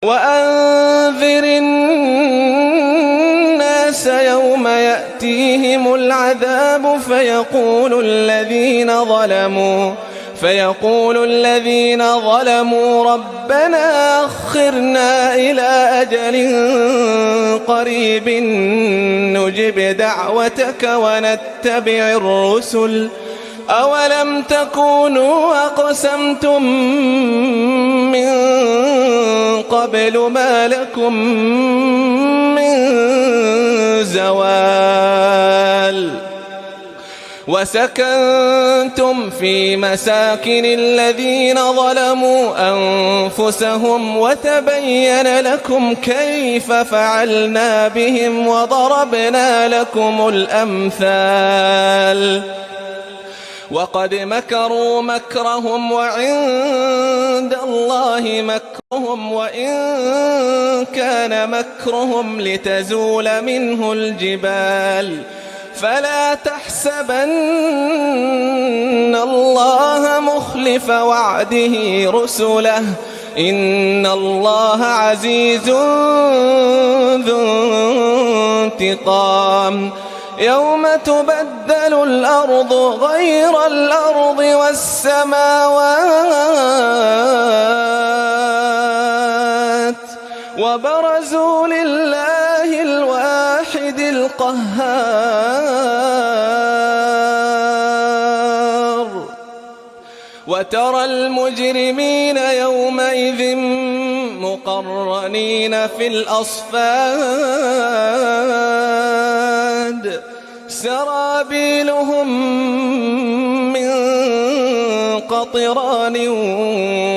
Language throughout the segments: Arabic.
وأنذر الناس يوم يأتيهم العذاب فيقول الذين ظلموا ربنا أخرنا إلى أجل قريب نجب دعوتك ونتبع الرسل أولم تكونوا أقسمتم من قبل ما لكم من زوال وسكنتم في مساكن الذين ظلموا أنفسهم وتبين لكم كيف فعلنا بهم وضربنا لكم الأمثال وقد مكروا مكرهم وعند الله مكرهم وإن كان مكرهم لتزول منه الجبال فلا تحسبن الله مخلف وعده رسله إن الله عزيز ذو انتقام يوم تبدل الأرض غير الأرض والسماوات وبرزوا لله الواحد القهار وترى المجرمين يومئذ مقرنين في الأصفاد سرابيلهم من قطران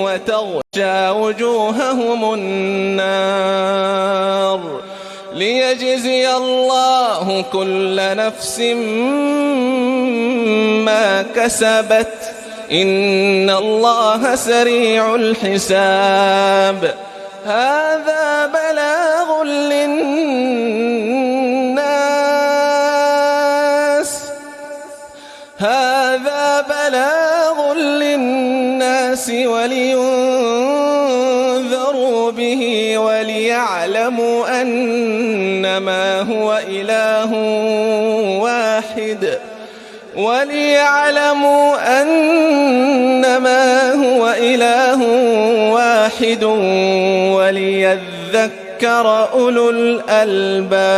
وتغشى وجوههم النار ليجزي الله كل نفس ما كسبت إن الله سريع الحساب هذا بلاغ للناس ولينذروا به وليعلموا أنما هو إله واحد وليذكر أولو الألباب.